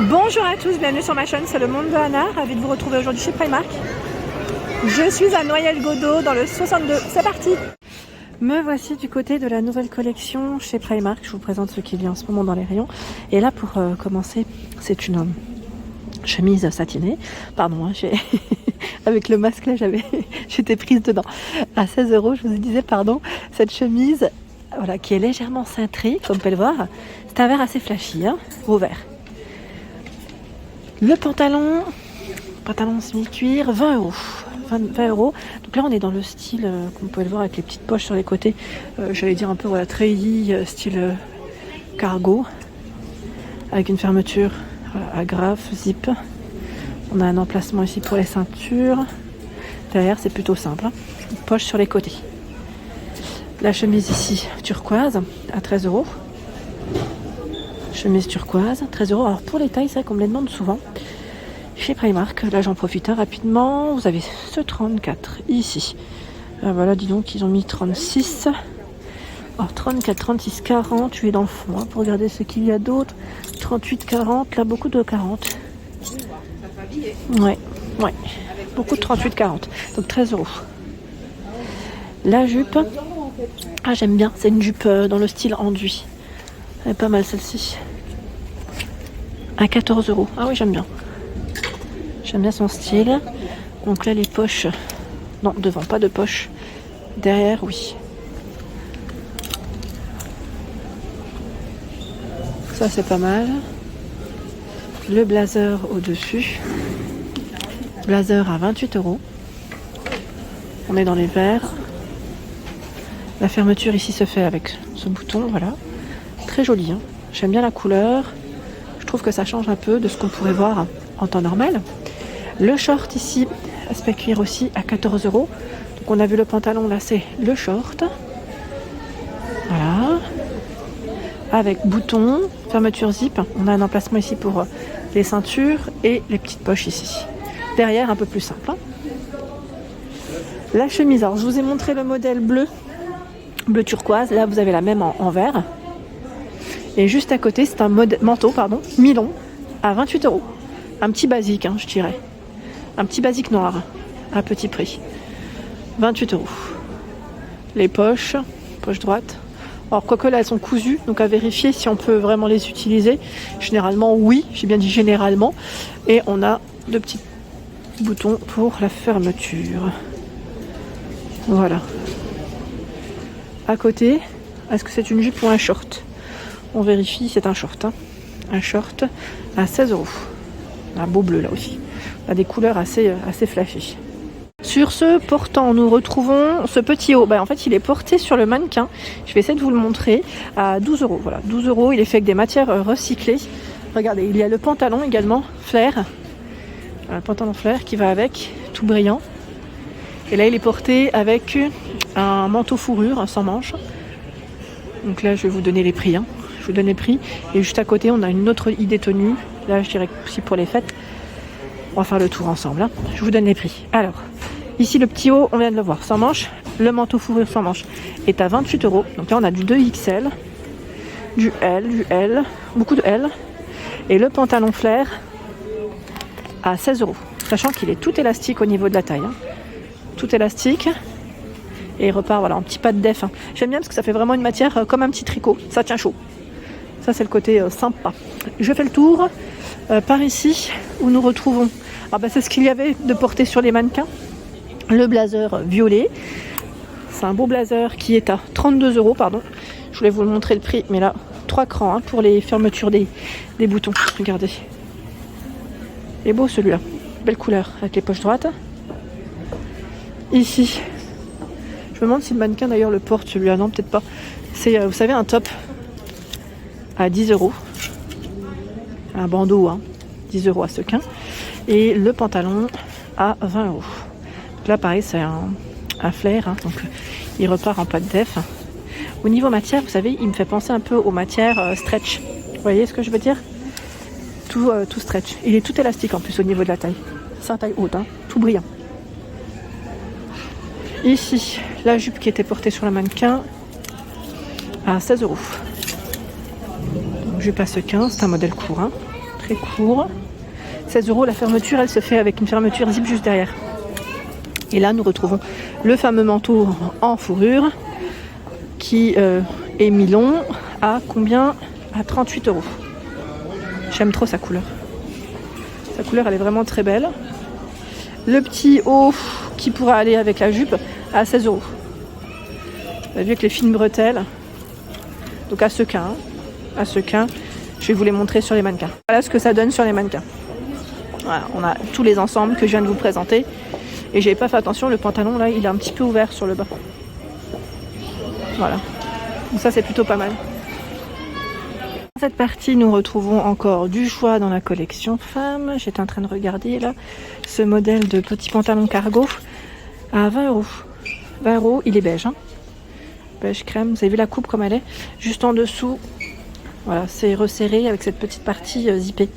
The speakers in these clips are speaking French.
Bonjour à tous, bienvenue sur ma chaîne, c'est le monde de Anna, ravi de vous retrouver aujourd'hui chez Primark. Je suis à Noyelles-Godault dans le 62, c'est parti. Me voici du côté de la nouvelle collection chez Primark, je vous présente ce qui vient en ce moment dans les rayons. Et là pour commencer, c'est une chemise satinée, pardon, hein, avec le masque là j'étais prise dedans, à 16 €, je vous disais pardon, cette chemise voilà, qui est légèrement cintrée, comme vous pouvez le voir, c'est un vert assez flashy, hein, beau vert. Le pantalon semi-cuir, 20 €. 20 €. Donc là, on est dans le style, comme vous pouvez le voir, avec les petites poches sur les côtés. J'allais dire un peu voilà, treillis, style cargo, avec une fermeture voilà, agrafe, zip. On a un emplacement ici pour les ceintures. Derrière, c'est plutôt simple. Hein. Une poche sur les côtés. La chemise ici, turquoise, à 13 €. Chemise turquoise, 13 €. Alors pour les tailles, c'est vrai qu'on me les demande souvent. Chez Primark, là j'en profite rapidement. Vous avez ce 34 ici. Voilà, dis donc, ils ont mis 36. Alors 34, 36, 40. Je vais dans le fond hein, pour regarder ce qu'il y a d'autre. 38, 40. Là, beaucoup de 40. Ouais. Beaucoup de 38, 40. Donc 13 €. La jupe. Ah, j'aime bien. C'est une jupe dans le style enduit. Elle est pas mal celle-ci. À 14 €. Ah oui, j'aime bien. J'aime bien son style. Donc là, les poches... Non, devant, pas de poche. Derrière, oui. Ça, c'est pas mal. Le blazer au-dessus. Blazer à 28 €. On est dans les verts. La fermeture ici se fait avec ce bouton, voilà. Très joli, hein. J'aime bien la couleur. Je trouve que ça change un peu de ce qu'on pourrait voir en temps normal. Le short ici, aspect cuir aussi, à 14 €. Donc on a vu le pantalon, là c'est le short. Voilà. Avec bouton, fermeture zip. On a un emplacement ici pour les ceintures et les petites poches ici. Derrière, un peu plus simple. Hein. La chemise, alors je vous ai montré le modèle bleu turquoise. Là vous avez la même en vert. Et juste à côté, c'est un manteau, mi-long, à 28 €. Un petit basique, hein, je dirais. Un petit basique noir, à petit prix. 28 €. Les poches, poche droite. Alors, quoique là, elles sont cousues, donc à vérifier si on peut vraiment les utiliser. Généralement, oui, j'ai bien dit généralement. Et on a deux petits boutons pour la fermeture. Voilà. À côté, est-ce que c'est une jupe ou un short ? On vérifie, c'est un short. Hein. Un short à 16 €. Un beau bleu là aussi. On a des couleurs assez flashy. Sur ce portant, nous retrouvons ce petit haut. En fait, il est porté sur le mannequin. Je vais essayer de vous le montrer. À 12 €. Voilà, 12 €. Il est fait avec des matières recyclées. Regardez, il y a le pantalon également, flair. Un pantalon flair qui va avec, tout brillant. Et là, il est porté avec un manteau fourrure sans manches. Donc là, je vais vous donner les prix. Hein. Je vous donne les prix. Et juste à côté, on a une autre idée tenue. Là, je dirais aussi pour les fêtes. On va faire le tour ensemble. Hein. Je vous donne les prix. Alors, ici, le petit haut, on vient de le voir, sans manche. Le manteau fourrure sans manche est à 28 €. Donc là, on a du 2XL, du L, beaucoup de L. Et le pantalon flair à 16 €. Sachant qu'il est tout élastique au niveau de la taille. Hein. Tout élastique. Et il repart voilà, en petit pas de def. Hein. J'aime bien parce que ça fait vraiment une matière comme un petit tricot. Ça tient chaud. Ça, c'est le côté sympa. Je fais le tour par ici où nous retrouvons. C'est ce qu'il y avait de porté sur les mannequins. Le blazer violet. C'est un beau blazer qui est à 32 €. Pardon. Je voulais vous montrer le prix. Mais là, 3 crans hein, pour les fermetures des boutons. Regardez. Il est beau celui-là. Belle couleur avec les poches droites. Ici. Je me demande si le mannequin d'ailleurs le porte celui-là. Non, peut-être pas. C'est, vous savez, un top à 10 €. Un bandeau, hein. 10 € à sequin. Et le pantalon à 20 €. Donc là, pareil, c'est un flair. Hein, donc, il repart en pas de def. Au niveau matière, vous savez, il me fait penser un peu aux matières stretch. Vous voyez ce que je veux dire ? Tout stretch. Il est tout élastique en plus au niveau de la taille. C'est une taille haute, hein, tout brillant. Ici, la jupe qui était portée sur le mannequin à 16 €. Donc, jupe à sequin, c'est un modèle court, hein, très court. 16 €, la fermeture, elle se fait avec une fermeture zip juste derrière. Et là, nous retrouvons le fameux manteau en fourrure qui est mi-long à combien? À 38 €. J'aime trop sa couleur. Sa couleur, elle est vraiment très belle. Le petit haut qui pourra aller avec la jupe à 16 €. Vous avez vu avec les fines bretelles. Donc à sequin. À sequin. Je vais vous les montrer sur les mannequins. Voilà ce que ça donne sur les mannequins. Voilà, on a tous les ensembles que je viens de vous présenter. Et j'avais pas fait attention, le pantalon là, il est un petit peu ouvert sur le bas. Voilà. Donc ça, c'est plutôt pas mal. Dans cette partie, nous retrouvons encore du choix dans la collection femme. J'étais en train de regarder là ce modèle de petit pantalon cargo à 20 €. 20 €, il est beige. Hein, beige crème. Vous avez vu la coupe comme elle est? Juste en dessous, voilà, c'est resserré avec cette petite partie zippée.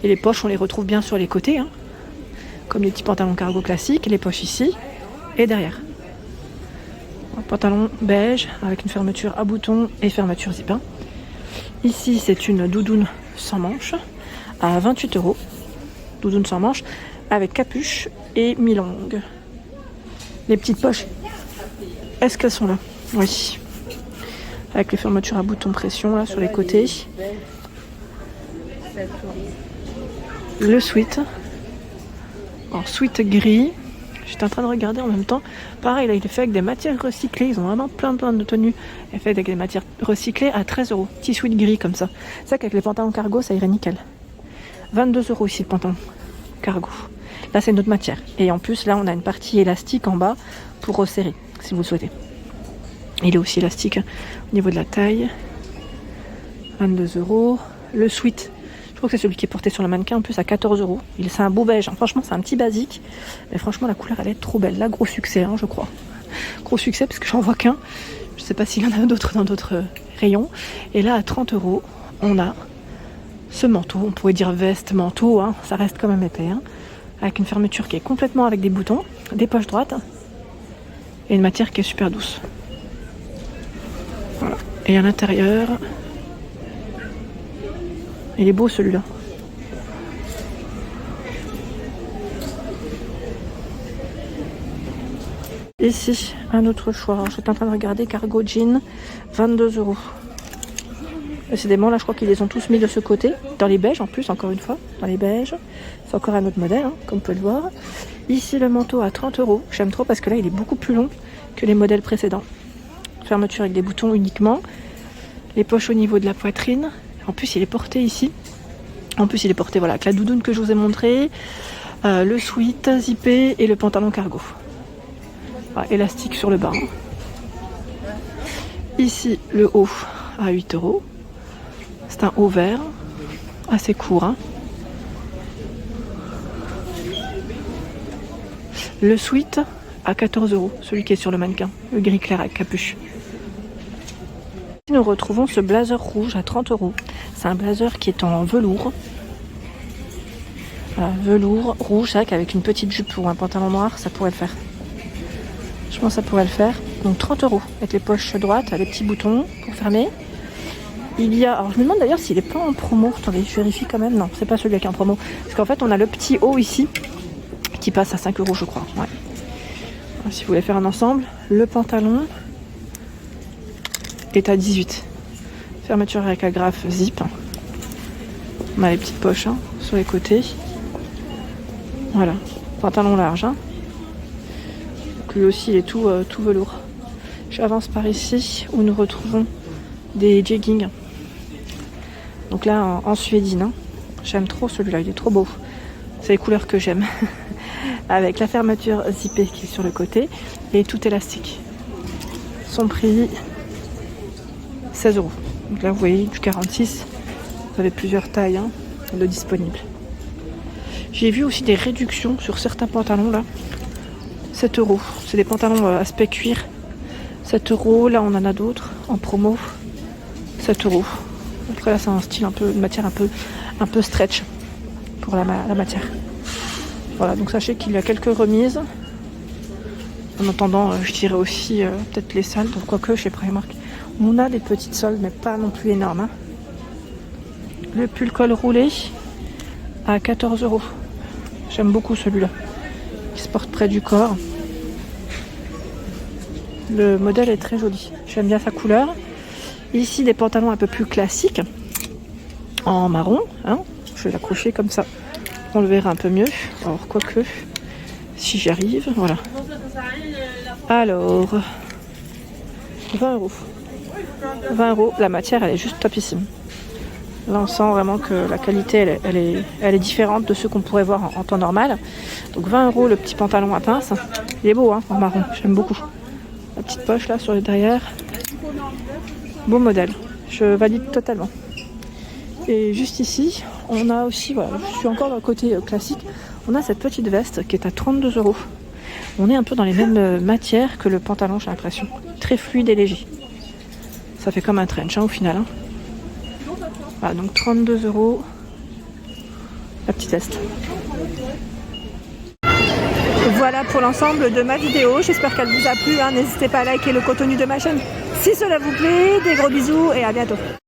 Et les poches, on les retrouve bien sur les côtés, hein, comme les petits pantalons cargo classiques. Les poches ici et derrière. Un pantalon beige avec une fermeture à boutons et fermeture zip. Hein. Ici, c'est une doudoune sans manches à 28 €. Doudoune sans manches avec capuche et mi-longue. Les petites poches, est-ce qu'elles sont là? Oui. Avec les fermetures à boutons pression là sur les côtés. Le sweat. En sweat gris. J'étais en train de regarder en même temps. Pareil, là, il est fait avec des matières recyclées. Ils ont vraiment plein de tenues. Il est fait avec des matières recyclées à 13 €. Petit sweat gris comme ça. C'est vrai qu'avec les pantalons cargo, ça irait nickel. 22 € ici, le pantalon cargo. Là, c'est une autre matière. Et en plus, là, on a une partie élastique en bas pour resserrer, si vous le souhaitez. Il est aussi élastique au niveau de la taille. 22 €. Le sweat. Je crois que c'est celui qui est porté sur le mannequin, en plus à 14 €. C'est un beau beige, hein. Franchement c'est un petit basique. Mais franchement la couleur elle est trop belle. Là gros succès, hein, je crois. Gros succès parce que j'en vois qu'un. Je sais pas s'il y en a d'autres dans d'autres rayons. Et là à 30 €, on a ce manteau. On pourrait dire veste, manteau, hein. Ça reste quand même épais. Hein. Avec une fermeture qui est complètement avec des boutons, des poches droites. Et une matière qui est super douce. Voilà. Et à l'intérieur... Il est beau celui-là. Ici, un autre choix. J'étais en train de regarder cargo jean, 22 €. Décidément, là, je crois qu'ils les ont tous mis de ce côté. Dans les beiges, en plus, encore une fois. Dans les beiges. C'est encore un autre modèle, hein, comme vous pouvez le voir. Ici, le manteau à 30 €. J'aime trop parce que là, il est beaucoup plus long que les modèles précédents. Fermeture avec des boutons uniquement. Les poches au niveau de la poitrine. En plus, il est porté ici. En plus, il est porté voilà, avec la doudoune que je vous ai montré, le sweat zippé et le pantalon cargo. Voilà, élastique sur le bas. Ici, le haut à 8 €. C'est un haut vert, assez court. Hein. Le sweat à 14 €, celui qui est sur le mannequin, le gris clair avec capuche. Nous retrouvons ce blazer rouge à 30 €. C'est un blazer qui est en velours. Voilà, velours rouge, c'est vrai qu'avec une petite jupe ou un pantalon noir, ça pourrait le faire. Je pense que ça pourrait le faire. Donc 30 € avec les poches droites, les petits boutons pour fermer. Il y a, alors je me demande d'ailleurs s'il n'est pas en promo. Attendez, je vérifie quand même. Non, c'est pas celui qui est en promo. Parce qu'en fait, on a le petit haut ici qui passe à 5 € je crois. Ouais. Alors, si vous voulez faire un ensemble, le pantalon est à 18. Fermeture avec agrafe zip. On a les petites poches hein, sur les côtés. Voilà, pantalon large. Hein. Donc, lui aussi il est tout velours. J'avance par ici où nous retrouvons des jeggings. Donc là en suédine. Hein. J'aime trop celui-là, il est trop beau. C'est les couleurs que j'aime. Avec la fermeture zippée qui est sur le côté et tout élastique. Son prix 16 €. Donc là vous voyez du 46. Vous avez plusieurs tailles hein, de disponibles. J'ai vu aussi des réductions sur certains pantalons là. 7 €. C'est des pantalons aspect cuir. 7 €. Là on en a d'autres en promo. 7 €. Après là c'est un style un peu, une matière un peu stretch pour la matière. Voilà, donc sachez qu'il y a quelques remises. En attendant, je dirais aussi peut-être les soldes, quoique chez Primark, on a des petites soldes, mais pas non plus énormes. Hein. le pull col roulé à 14 €. J'aime beaucoup celui-là, qui se porte près du corps. Le modèle est très joli, j'aime bien sa couleur. Ici des pantalons un peu plus classiques, en marron, hein. Je vais l'accrocher comme ça, on le verra un peu mieux. Alors quoique, si j'y arrive, voilà. Alors, 20 €. 20 €, la matière elle est juste topissime. Là on sent vraiment que la qualité elle est différente de ce qu'on pourrait voir en temps normal. Donc 20 € le petit pantalon à pince. Il est beau hein, en marron, j'aime beaucoup. La petite poche là sur le derrière. Beau modèle, je valide totalement. Et juste ici, on a aussi, voilà, je suis encore dans le côté classique, on a cette petite veste qui est à 32 €. On est un peu dans les mêmes matières que le pantalon, j'ai l'impression. Très fluide et léger. Ça fait comme un trench hein, au final. Hein. Voilà, donc 32 € la petite veste. Voilà pour l'ensemble de ma vidéo. J'espère qu'elle vous a plu. Hein. N'hésitez pas à liker le contenu de ma chaîne si cela vous plaît. Des gros bisous et à bientôt.